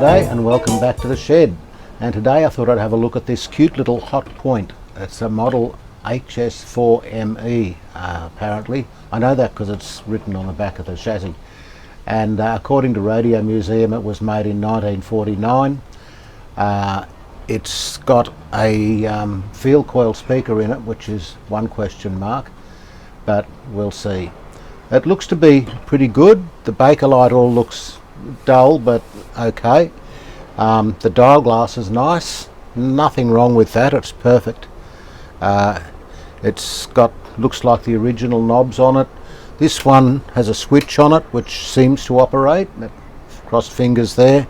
G'day and welcome back to the shed. And today I thought I'd have a look at this cute little HOTPOINT. It's a model HS4ME apparently. I know that because it's written on the back of the chassis. And according to Radio Museum it was made in 1949. It's got a field coil speaker in it, which is one question mark, but we'll see. It looks to be pretty good. The bakelite all looks dull but okay. The dial glass is nice, nothing wrong with that, it's perfect. It's got, looks like the original knobs on it. This one has a switch on it which seems to operate, cross fingers there.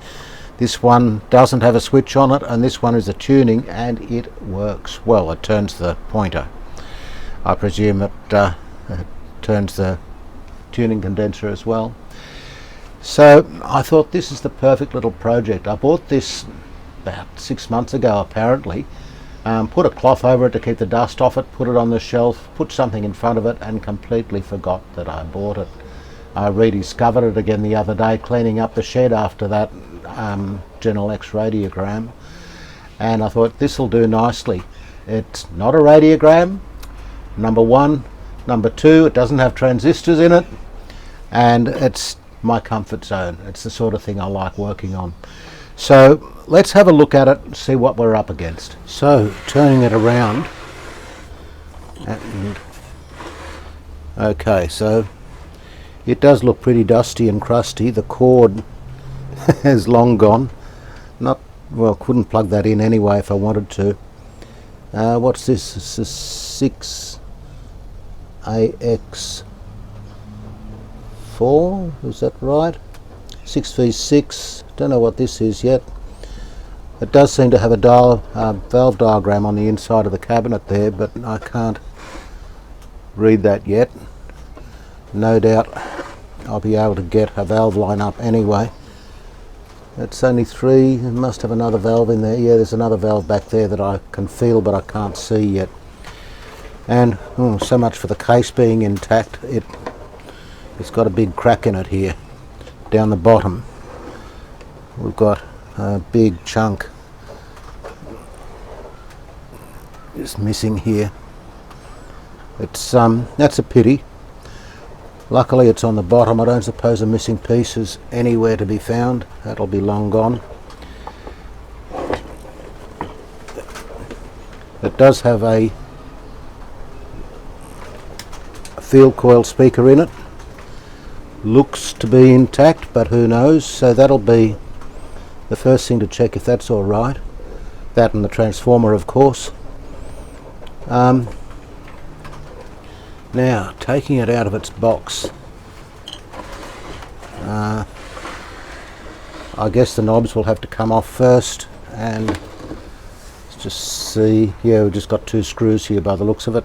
This one doesn't have a switch on it, and this one is a tuning, and it works well. It turns the pointer. I presume it turns the tuning condenser as well. So I thought this is the perfect little project. I bought this about 6 months ago apparently, put a cloth over it to keep the dust off it, put it on the shelf, put something in front of it, and completely forgot that I bought it. I rediscovered it again the other day cleaning up the shed after that General X radiogram, and I thought this will do nicely. It's not a radiogram, number one. Number two, it doesn't have transistors in it, and it's my comfort zone. It's the sort of thing I like working on. So let's have a look at it and see what we're up against. So turning it around, and okay, so it does look pretty dusty and crusty. The cord is long gone. Not well, couldn't plug that in anyway if I wanted to. What's this? This is 6AX4, is that right? 6V6, don't know what this is yet. It does seem to have a valve diagram on the inside of the cabinet there, but I can't read that yet. No doubt I'll be able to get a valve line up anyway. It's only 3, it must have another valve in there. Yeah, there's another valve back there that I can feel but I can't see yet. And so much for the case being intact. It's got a big crack in it here down the bottom. We've got a big chunk is missing here. It's that's a pity. Luckily it's on the bottom. I don't suppose the missing piece is anywhere to be found. That'll be long gone. It does have a field coil speaker in it. Looks to be intact, but who knows. So that'll be the first thing to check if that's all right. That and the transformer, of course. Now, taking it out of its box, I guess the knobs will have to come off first, and let's just see. Yeah, we've just got 2 screws here by the looks of it.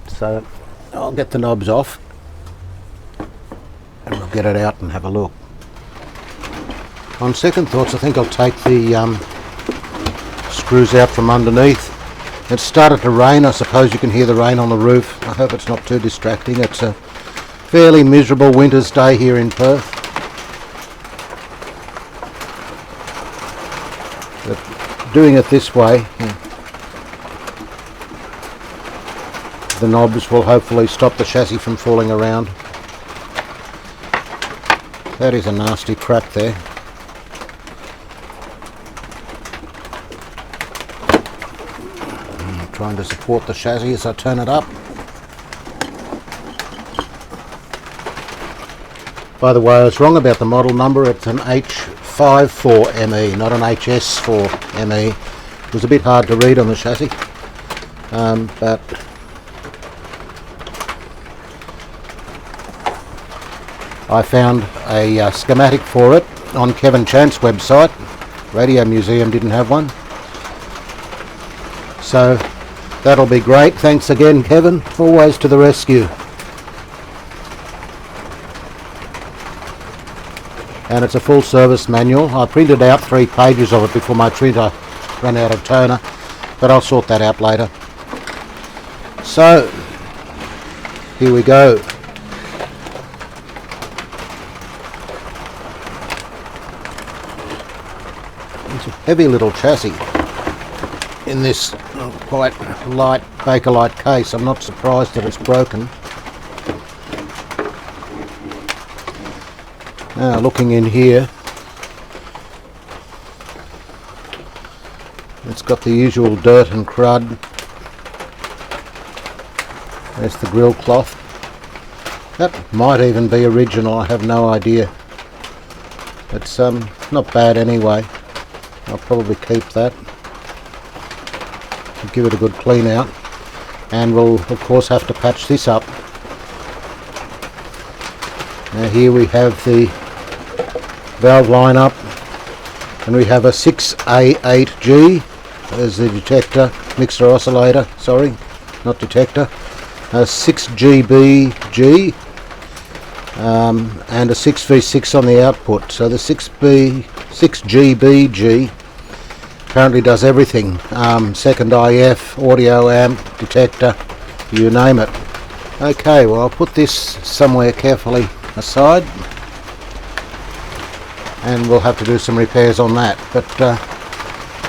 So I'll get the knobs off and we'll get it out and have a look. On second thoughts, I think I'll take the screws out from underneath. It started to rain. I suppose you can hear the rain on the roof. I hope it's not too distracting. It's a fairly miserable winter's day here in Perth. But doing it this way, the knobs will hopefully stop the chassis from falling around. That is a nasty crack there. I'm trying to support the chassis as I turn it up. By the way, I was wrong about the model number. It's an H54ME, not an HS4ME. It was a bit hard to read on the chassis, but I found a schematic for it on Kevin Chant's website. Radio Museum didn't have one. So that'll be great. Thanks again, Kevin. Always to the rescue. And it's a full service manual. I printed out 3 pages of it before my printer ran out of toner, but I'll sort that out later. So here we go. heavy little chassis in this quite light bakelite case. I'm not surprised that it's broken. Now looking in here, it's got the usual dirt and crud. There's the grill cloth. That might even be original, I have no idea. It's not bad anyway. I'll probably keep that. Give it a good clean out. And we'll of course have to patch this up. Now here we have the valve line up, and we have a 6A8G as the detector, mixer oscillator, sorry, not detector, a 6GBG, and a 6V6 on the output. So the 6GBG apparently does everything, second IF, audio amp, detector, you name it. Okay, well I'll put this somewhere carefully aside, and we'll have to do some repairs on that, but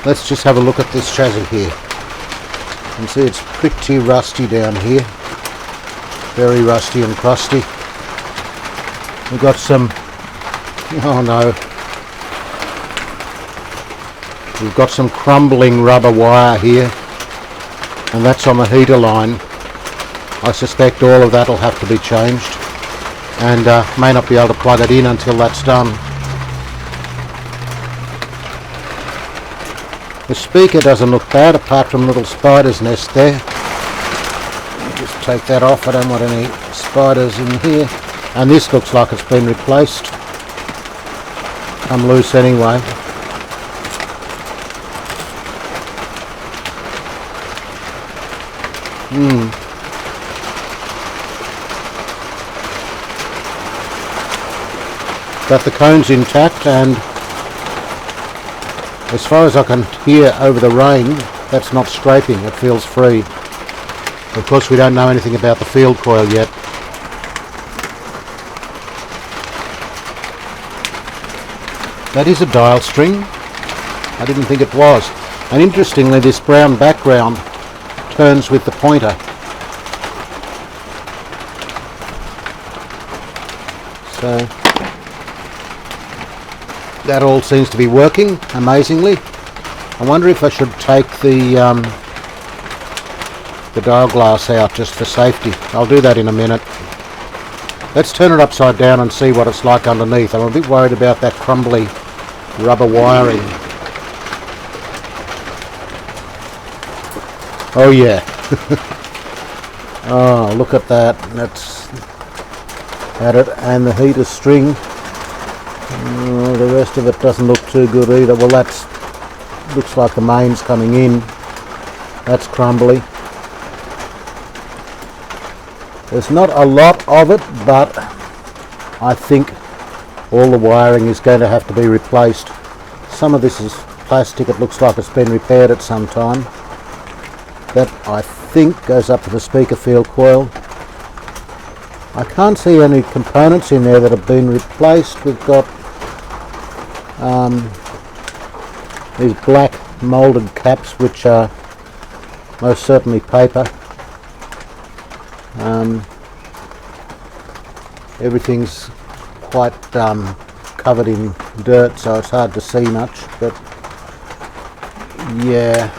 let's just have a look at this chassis here. You can see it's pretty rusty down here, very rusty and crusty. We've got some, oh no, we've got some crumbling rubber wire here, and that's on the heater line. I suspect all of that will have to be changed, and may not be able to plug it in until that's done. The speaker doesn't look bad apart from a little spider's nest there. Just take that off, I don't want any spiders in here. And this looks like it's been replaced. Come loose anyway. But the cone's intact, and as far as I can hear over the rain, that's not scraping, it feels free. Of course we don't know anything about the field coil yet. That is a dial string. I didn't think it was. And interestingly, this brown background turns with the pointer. So that all seems to be working amazingly. I wonder if I should take the dial glass out just for safety. I'll do that in a minute. Let's turn it upside down and see what it's like underneath. I'm a bit worried about that crumbly rubber wiring. Oh yeah. Oh, look at that. That's at it, and the heater string. Oh, the rest of it doesn't look too good either. Well, that's looks like the main's coming in. That's crumbly. There's not a lot of it, but I think all the wiring is going to have to be replaced. Some of this is plastic. It looks like it's been repaired at some time. That, I think, goes up to the speaker field coil. I can't see any components in there that have been replaced. We've got these black moulded caps, which are most certainly paper. Everything's quite covered in dirt, so it's hard to see much, but yeah,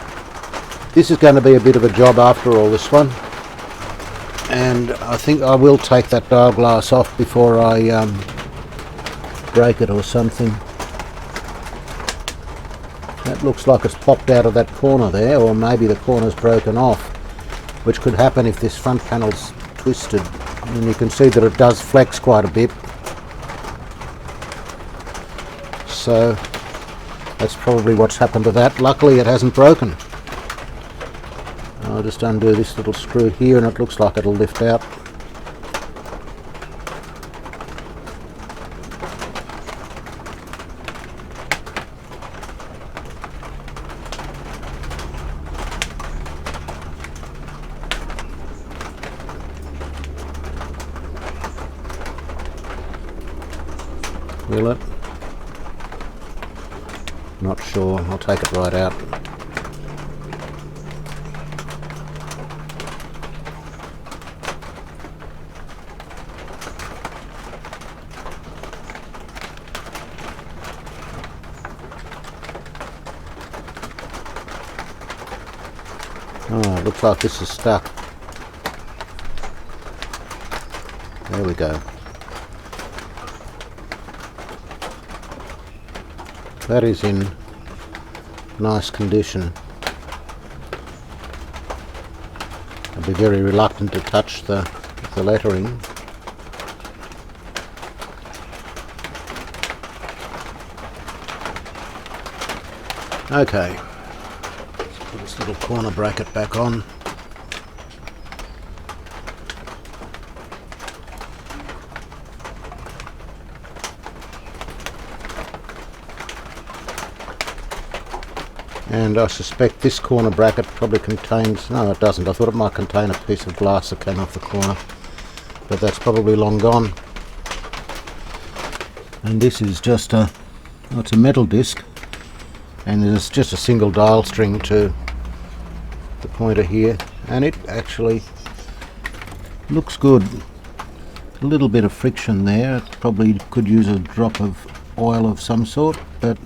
this is going to be a bit of a job after all, this one, and I think I will take that dial glass off before I break it or something. That looks like it's popped out of that corner there, or maybe the corner's broken off, which could happen if this front panel's twisted. And you can see that it does flex quite a bit. So that's probably what's happened to that. Luckily it hasn't broken. I'll just undo this little screw here and it looks like it'll lift out. Will it? not sure. I'll take it right out. Oh, it looks like this is stuck. There we go. That is in nice condition. I'll be very reluctant to touch the lettering. Okay, let's put this little corner bracket back on. And I suspect this corner bracket probably contains, no it doesn't, I thought it might contain a piece of glass that came off the corner, but that's probably long gone. And this is just it's a metal disc, and there's just a single dial string to the pointer here, and it actually looks good. A little bit of friction there, it probably could use a drop of oil of some sort, but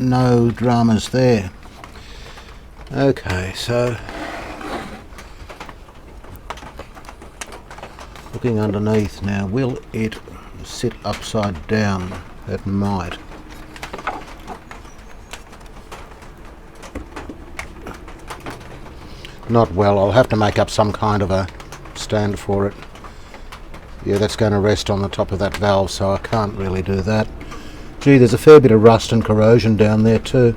no dramas there. Okay, so looking underneath now, will it sit upside down? It might. Not well. I'll have to make up some kind of a stand for it. Yeah, that's going to rest on the top of that valve, so I can't really do that. Gee, there's a fair bit of rust and corrosion down there too.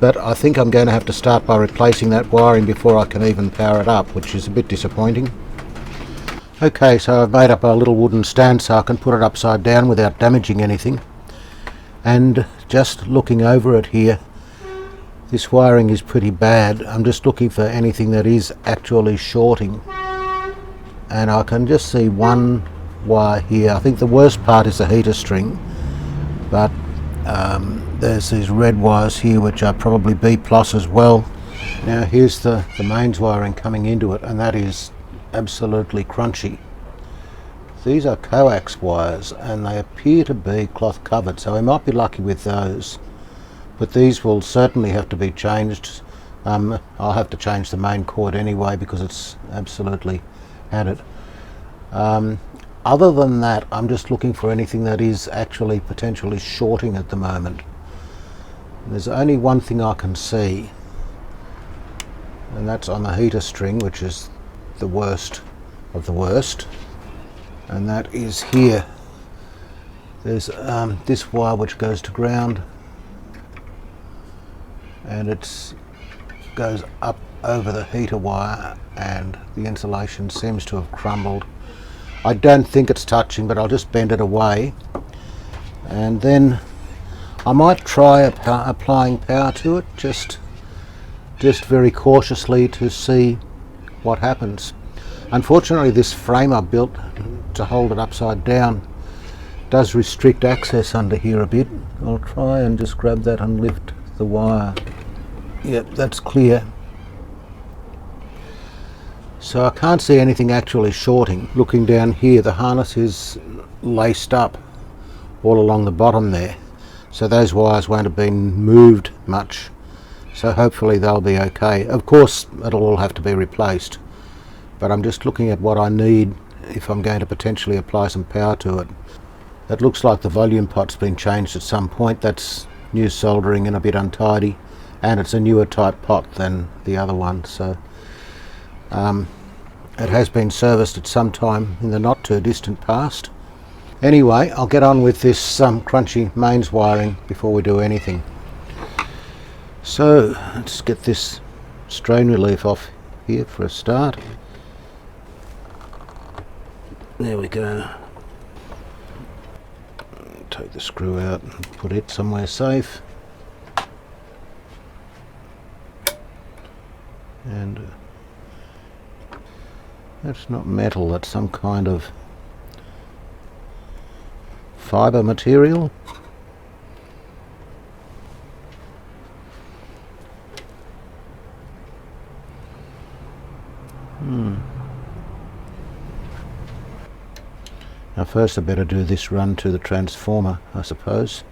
But I think I'm going to have to start by replacing that wiring before I can even power it up, which is a bit disappointing. Okay, so I've made up a little wooden stand so I can put it upside down without damaging anything. And just looking over it here, this wiring is pretty bad. I'm just looking for anything that is actually shorting. And I can just see one wire here. I think the worst part is the heater string. But there's these red wires here which are probably B+ as well. Now here's the mains wiring coming into it, and that is absolutely crunchy. These are coax wires and they appear to be cloth covered, so we might be lucky with those, but these will certainly have to be changed. I'll have to change the main cord anyway because it's absolutely had it. Other than that, I'm just looking for anything that is actually potentially shorting at the moment. There's only one thing I can see, and that's on the heater string, which is the worst of the worst, and that is here. There's this wire which goes to ground, and it goes up over the heater wire, and the insulation seems to have crumbled. I don't think it's touching, but I'll just bend it away, and then I might try applying power to it, just very cautiously to see what happens. Unfortunately, this frame I built to hold it upside down does restrict access under here a bit. I'll try and just grab that and lift the wire. Yep, that's clear. So I can't see anything actually shorting. Looking down here, the harness is laced up all along the bottom there, so those wires won't have been moved much, so hopefully they'll be okay. Of course it'll all have to be replaced, but I'm just looking at what I need if I'm going to potentially apply some power to it. It looks like the volume pot's been changed at some point. That's new soldering and a bit untidy, and it's a newer type pot than the other one, so it has been serviced at some time in the not too distant past. Anyway, I'll get on with this crunchy mains wiring before we do anything. So let's get this strain relief off here for a start. There we go. Take the screw out and put it somewhere safe. And that's not metal, that's some kind of fibre material. Now first I better do this run to the transformer, I suppose.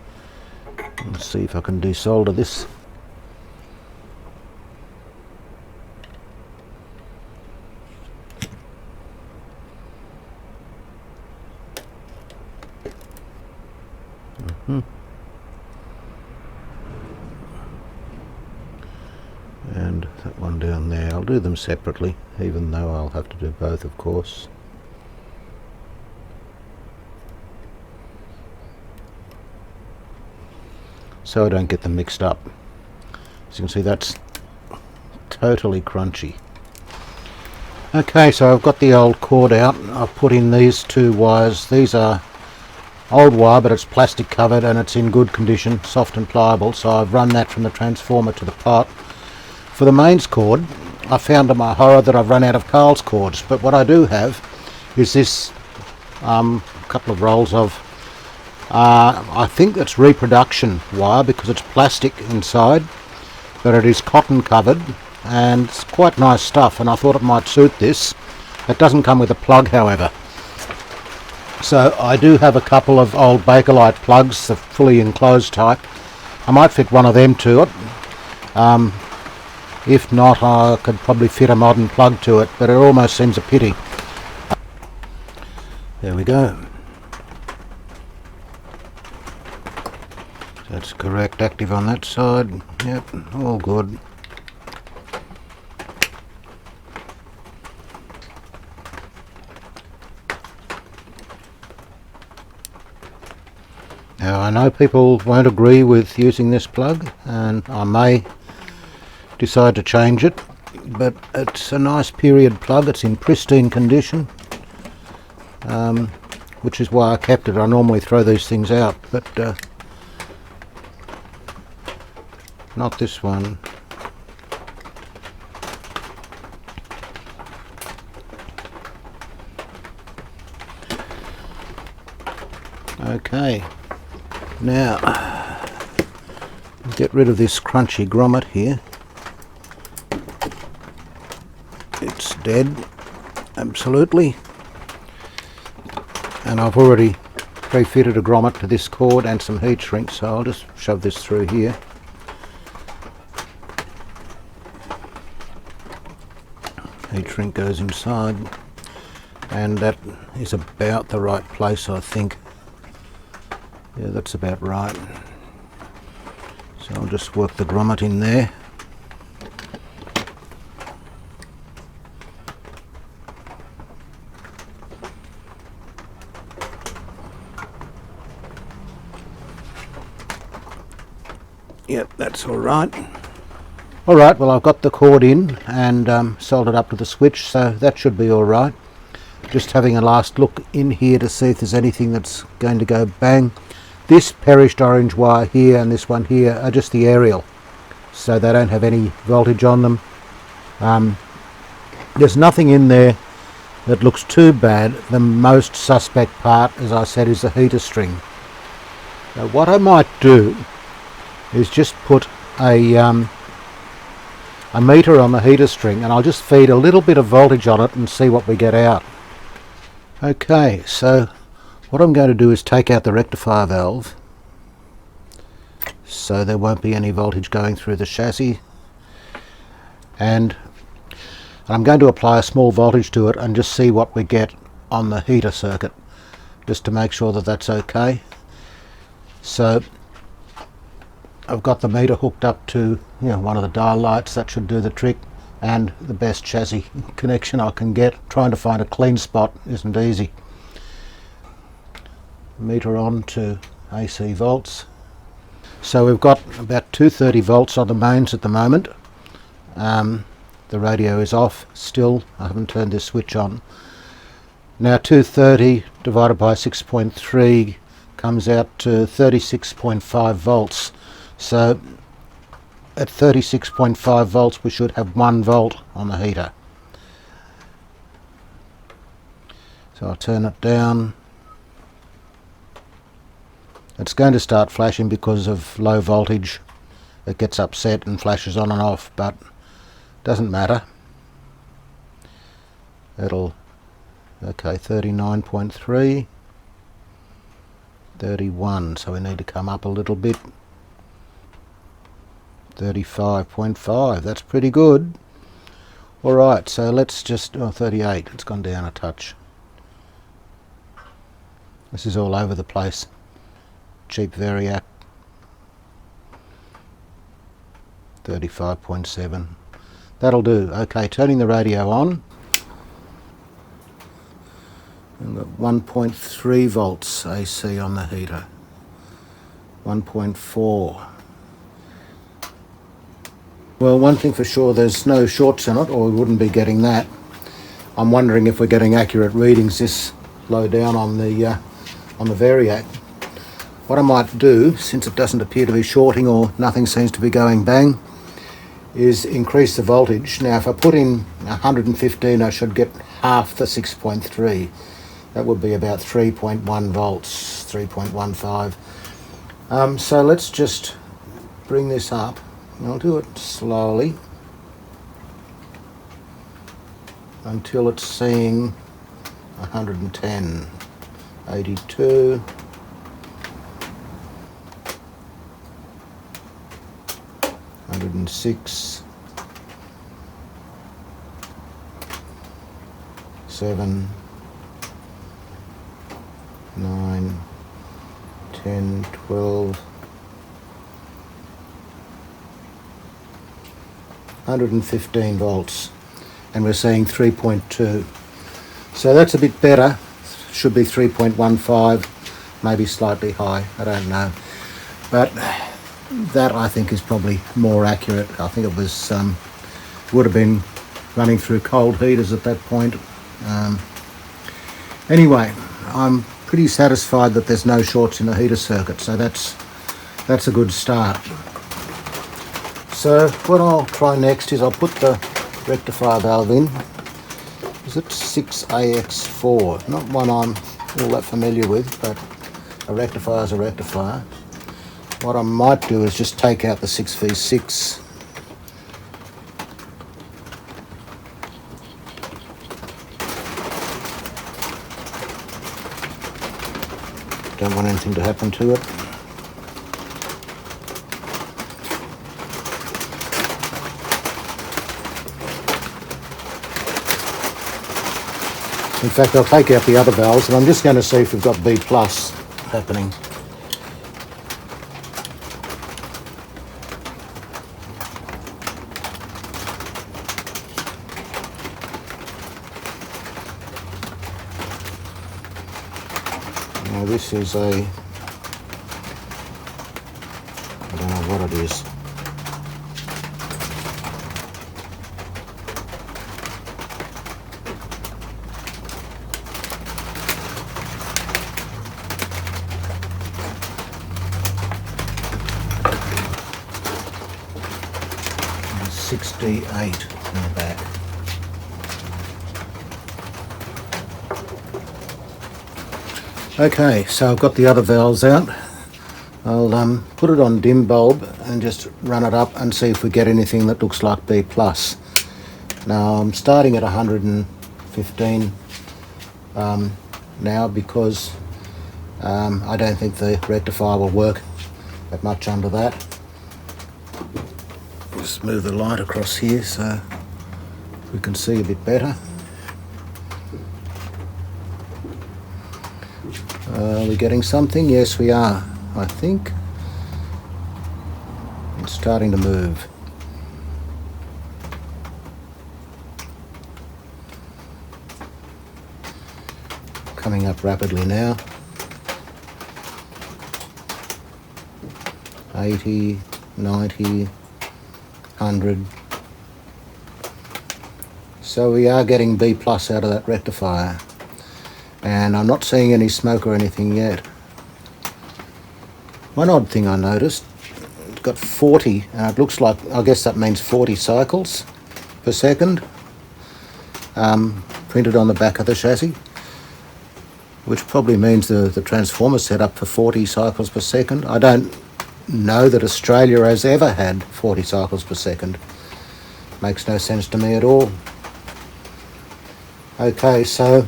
Let's see if I can desolder this. And that one down there, I'll do them separately, even though I'll have to do both, of course. So I don't get them mixed up. As you can see, that's totally crunchy. Okay, so I've got the old cord out. I've put in these two wires. These are old wire, but it's plastic covered and it's in good condition, soft and pliable, so I've run that from the transformer to the pot. For the mains cord, I found to my horror that I've run out of Carl's cords, but what I do have is this couple of rolls of I think it's reproduction wire because it's plastic inside, but it is cotton covered and it's quite nice stuff, and I thought it might suit this. It doesn't come with a plug, however. So I do have a couple of old bakelite plugs, the fully enclosed type. I might fit one of them to it. If not, I could probably fit a modern plug to it, but it almost seems a pity. There we go. That's correct, active on that side. Yep, all good. Now I know people won't agree with using this plug, and I may decide to change it, but it's a nice period plug. It's in pristine condition, which is why I kept it. I normally throw these things out, but not this one. Okay, now get rid of this crunchy grommet here. It's dead, absolutely. And I've already pre-fitted a grommet to this cord and some heat shrink, so I'll just shove this through here. Heat shrink goes inside, and that is about the right place, I think. Yeah, that's about right. So I'll just work the grommet in there. Yep, that's all right. Alright, well I've got the cord in and soldered up to the switch, so that should be alright. Just having a last look in here to see if there's anything that's going to go bang. This perished orange wire here and this one here are just the aerial, so they don't have any voltage on them. There's nothing in there that looks too bad. The most suspect part, as I said, is the heater string. Now what I might do is just put a meter on the heater string, and I'll just feed a little bit of voltage on it and see what we get out. Okay, so what I'm going to do is take out the rectifier valve so there won't be any voltage going through the chassis, and I'm going to apply a small voltage to it and just see what we get on the heater circuit, just to make sure that that's okay. So I've got the meter hooked up to one of the dial lights. That should do the trick, and the best chassis connection I can get. Trying to find a clean spot isn't easy. Meter on to AC volts. So we've got about 230 volts on the mains at the moment. The radio is off still. I haven't turned this switch on. Now 230 divided by 6.3 comes out to 36.5 volts. So at 36.5 volts we should have 1 volt on the heater. So I'll turn it down. It's going to start flashing because of low voltage. It gets upset and flashes on and off, but doesn't matter. That'll, okay, 39.3, 31, so we need to come up a little bit. 35.5, that's pretty good. Alright, so let's just, 38, it's gone down a touch. This is all over the place. Cheap variac. 35.7. That'll do. Okay, turning the radio on. I've got 1.3 volts AC on the heater. 1.4. Well, one thing for sure, there's no shorts in it, or we wouldn't be getting that. I'm wondering if we're getting accurate readings this low down on the variac. What I might do, since it doesn't appear to be shorting or nothing seems to be going bang, is increase the voltage. Now if I put in 115, I should get half the 6.3. That would be about 3.1 volts, 3.15. So let's just bring this up. I'll do it slowly until it's seeing 110, 82, 106, 7, 9, 10, 12, 115 volts, and we're seeing 3.2. So that's a bit better. Should be 3.15, maybe slightly high, I don't know. But that I think is probably more accurate. I think it was would have been running through cold heaters at that point. Anyway, I'm pretty satisfied that there's no shorts in the heater circuit, so that's a good start. So what I'll try next is I'll put the rectifier valve in. Is it 6AX4? Not one I'm all that familiar with, but a rectifier is a rectifier. What I might do is just take out the 6V6. Don't want anything to happen to it. In fact, I'll take out the other valves, and I'm just going to see if we've got B+ happening. Now this is I don't know what it is. There's 68 in the back. Okay, so I've got the other valves out. I'll put it on dim bulb and just run it up and see if we get anything that looks like B+. Now I'm starting at 115 now because I don't think the rectifier will work that much under that. Just move the light across here so we can see a bit better. Are we getting something? Yes, we are, I think. It's starting to move. Coming up rapidly now. 80, 90, 100. So we are getting B+ out of that rectifier. And I'm not seeing any smoke or anything yet. One odd thing I noticed, it's got 40, and it looks like, I guess that means 40 cycles per second, printed on the back of the chassis, which probably means the transformer set up for 40 cycles per second. I don't know that Australia has ever had 40 cycles per second. Makes no sense to me at all. Okay, so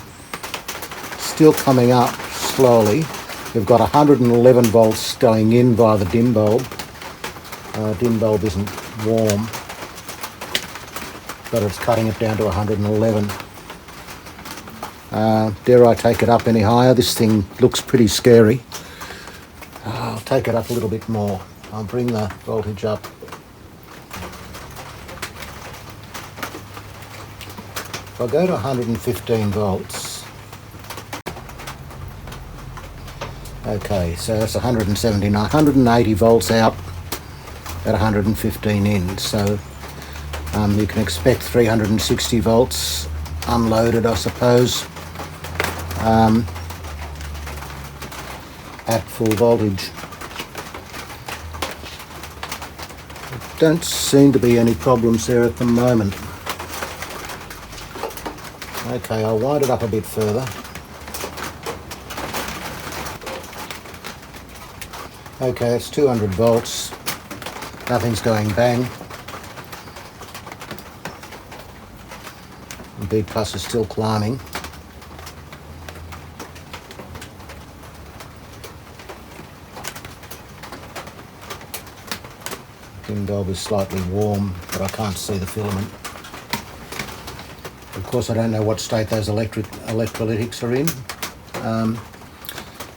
still coming up slowly. We've got 111 volts going in via the dim bulb. Dim bulb isn't warm, but it's cutting it down to 111. Dare I take it up any higher? This thing looks pretty scary. I'll take it up a little bit more. I'll bring the voltage up. If I go to 115 volts, okay, so that's 179, 180 volts out at 115 in, so you can expect 360 volts unloaded, I suppose, at full voltage. Don't seem to be any problems there at the moment. Okay, I'll wind it up a bit further. Okay, it's 200 volts. Nothing's going bang. The B plus is still climbing. The dim bulb is slightly warm, but I can't see the filament. Of course, I don't know what state those electrolytics are in.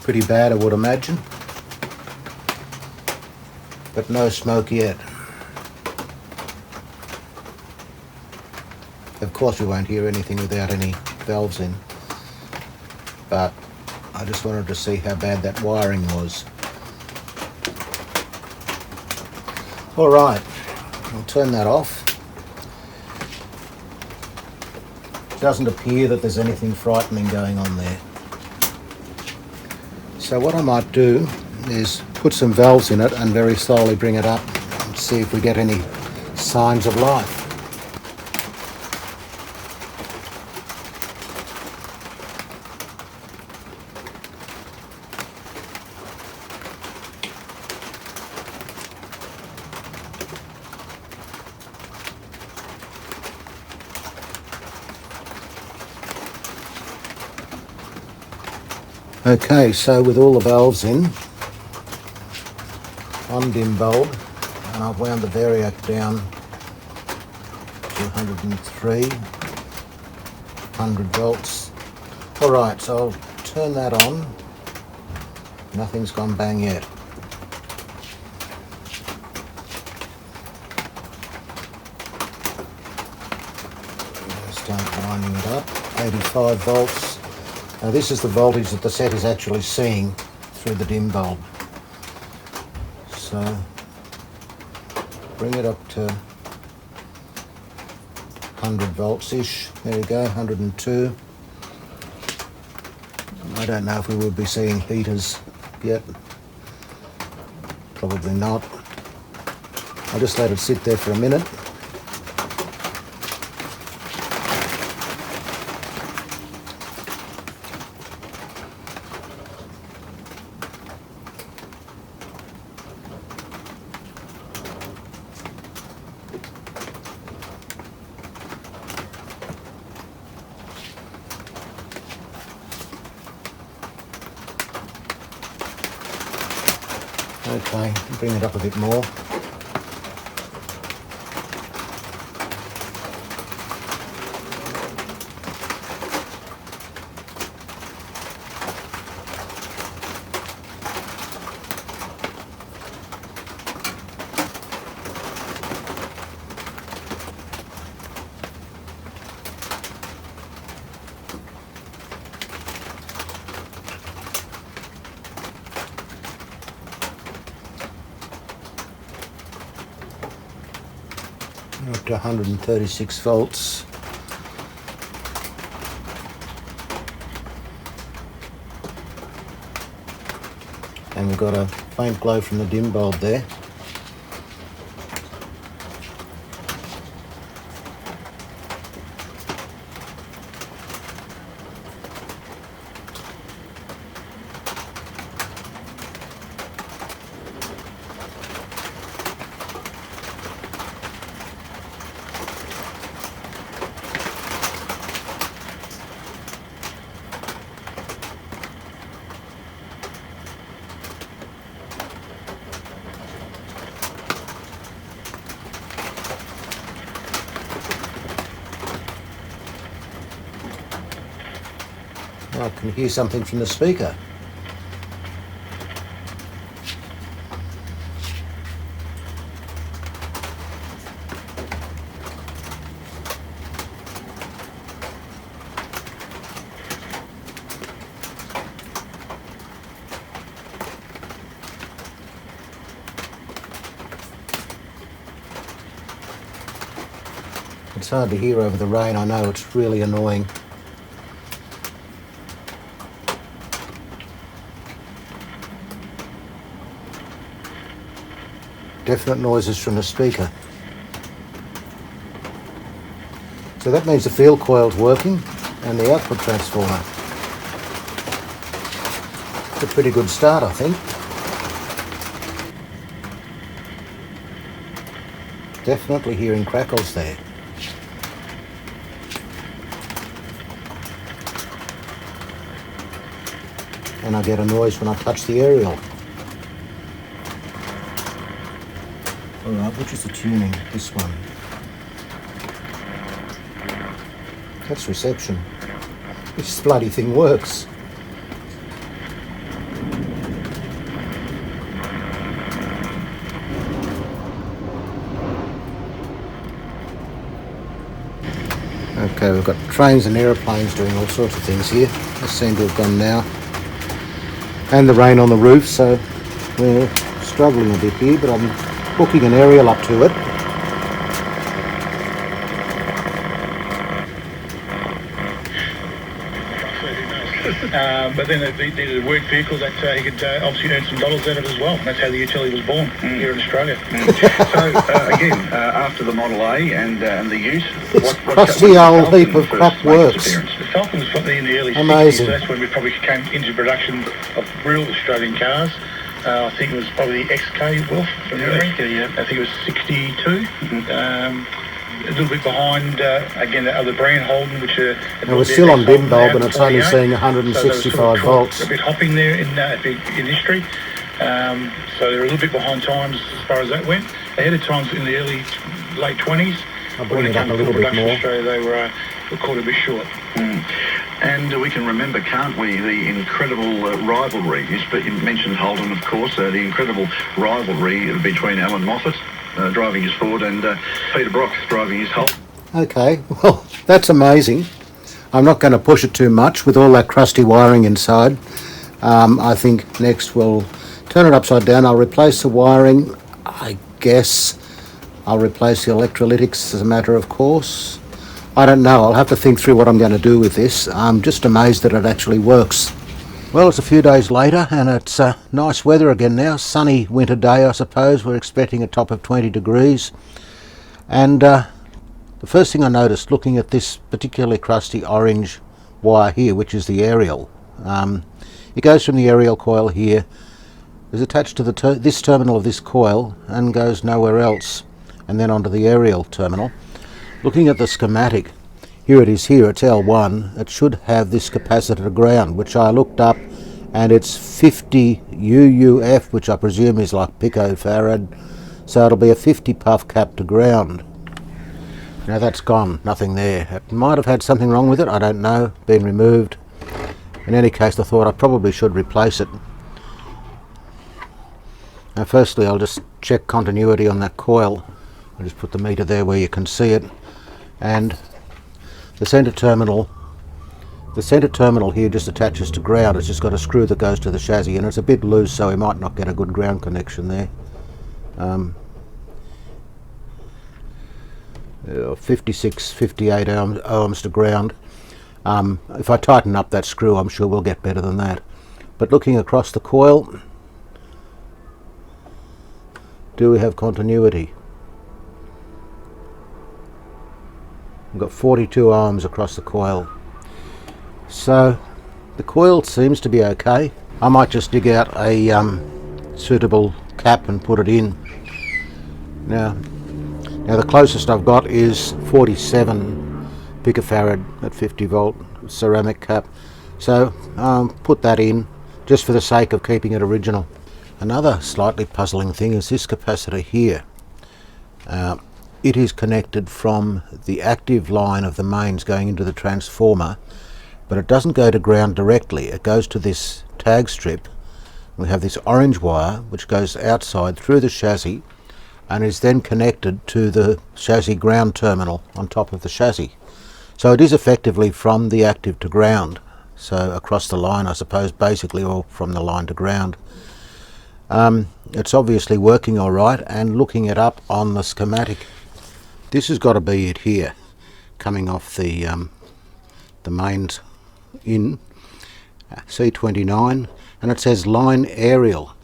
Pretty bad, I would imagine. But no smoke yet. Of course we won't hear anything without any valves in, but I just wanted to see how bad that wiring was. Alright, I'll turn that off. It doesn't appear that there's anything frightening going on there. So what I might do is put some valves in it and very slowly bring it up and see if we get any signs of life. Okay, so with all the valves in, one dim bulb, and I've wound the variac down to 103, 100 volts. Alright, so I'll turn that on. Nothing's gone bang yet. Start winding it up. 85 volts. Now this is the voltage that the set is actually seeing through the dim bulb. So bring it up to 100 volts-ish. There we go, 102. I don't know if we will be seeing heaters yet. Probably not. I'll just let it sit there for a minute. Okay, bring it up a bit more. Up to 136 volts. And we've got a faint glow from the dim bulb there. I can hear something from the speaker. It's hard to hear over the rain, I know, it's really annoying. Definite noises from the speaker. So that means the field coil's working and the output transformer. It's a pretty good start, I think. Definitely hearing crackles there. And I get a noise when I touch the aerial. Alright, which is the tuning? This one. That's reception. This bloody thing works. Okay, we've got trains and aeroplanes doing all sorts of things here. They seem to have gone now. And the rain on the roof, so we're struggling a bit here, but I'm hooking an aerial up to it. But then they needed a work vehicle that he could obviously earn some dollars out of as well. That's how the utility was born here in Australia. So again, after the Model A and the use, Crusty old heap of crap works. The Falcon was probably in the early Amazing. 60s, so that's when we probably came into production of real Australian cars. I think it was probably the XK, Wolf, from memory. Yeah. I think it was 62. A little bit behind, again, the other brand, Holden, which we're still on dim bulb and it's only seeing 165 volts. A bit hopping there in history. So they're a little bit behind times as far as that went. Ahead of times in the late 20s. I'll bring it up a little bit more. Australia, they were caught a bit short. And we can remember, can't we, the incredible rivalry. You mentioned Holden, of course, the incredible rivalry between Alan Moffat driving his Ford and Peter Brock driving his Holden. Okay, well, that's amazing. I'm not going to push it too much with all that crusty wiring inside. I think next we'll turn it upside down. I'll replace the wiring. I guess I'll replace the electrolytics as a matter of course. I don't know. I'll have to think through what I'm going to do with this. I'm just amazed that it actually works. Well, it's a few days later and it's nice weather again now. Sunny winter day, I suppose. We're expecting a top of 20 degrees. And the first thing I noticed looking at this particularly crusty orange wire here, which is the aerial, it goes from the aerial coil here, is attached to this terminal of this coil and goes nowhere else, and then onto the aerial terminal. Looking at the schematic, here it is here, it's L1, it should have this capacitor to ground, which I looked up, and it's 50 UUF, which I presume is like picofarad, so it'll be a 50 puff cap to ground. Now that's gone, nothing there. It might have had something wrong with it, I don't know, been removed. In any case, I thought I probably should replace it. Now firstly, I'll just check continuity on that coil. I'll just put the meter there where you can see it. And the centre terminal here just attaches to ground. It's just got a screw that goes to the chassis, and it's a bit loose, so we might not get a good ground connection there. 56, 58 ohms to ground. If I tighten up that screw, I'm sure we'll get better than that. But looking across the coil, do we have continuity? We've got 42 ohms across the coil. So the coil seems to be okay. I might just dig out a suitable cap and put it in. Now the closest I've got is 47 picofarad at 50 volt ceramic cap. So put that in just for the sake of keeping it original. Another slightly puzzling thing is this capacitor here. It is connected from the active line of the mains going into the transformer, but it doesn't go to ground directly. It goes to this tag strip. We have this orange wire which goes outside through the chassis and is then connected to the chassis ground terminal on top of the chassis. So it is effectively from the active to ground, so across the line, I suppose, basically, or from the line to ground. It's obviously working all right, and looking it up on the schematic, this has got to be it here, coming off the mains in C29, and it says line aerial.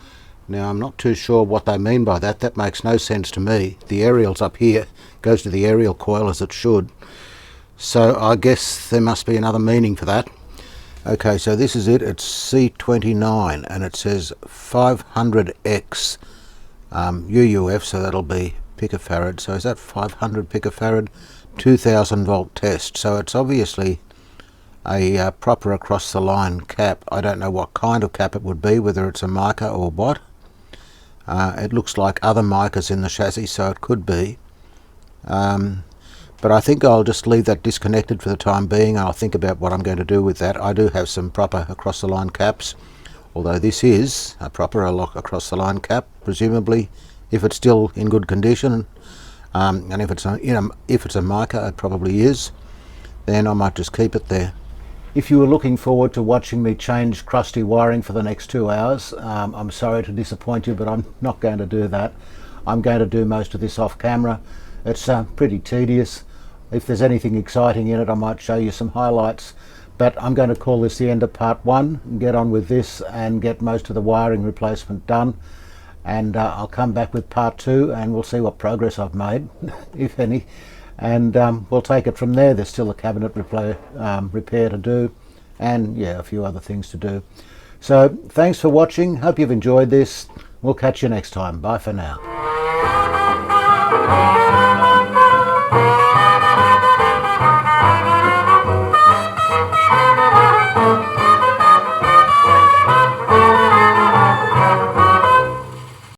Now I'm not too sure what they mean by that. That makes no sense to me. The aerial's up here, goes to the aerial coil as it should. So I guess there must be another meaning for that. Okay, so this is it. It's C29 and it says 500x UUF, so that'll be picofarad. So is that 500 picofarad? 2000 volt test. So it's obviously a proper across the line cap. I don't know what kind of cap it would be, whether it's a mica or what. It looks like other micas in the chassis, so it could be. But I think I'll just leave that disconnected for the time being. I'll think about what I'm going to do with that. I do have some proper across the line caps, although this is a proper across the line cap, presumably, if it's still in good condition. And if it's a mica, it probably is, then I might just keep it there. If you were looking forward to watching me change crusty wiring for the next 2 hours, I'm sorry to disappoint you, but I'm not going to do that. I'm going to do most of this off camera. It's pretty tedious. If there's anything exciting in it, I might show you some highlights, but I'm going to call this the end of part 1 and get on with this and get most of the wiring replacement done, and I'll come back with part 2 and we'll see what progress I've made, if any. And we'll take it from there. There's still a cabinet repair to do, and yeah, a few other things to do. So thanks for watching. Hope you've enjoyed this. We'll catch you next time. Bye for now.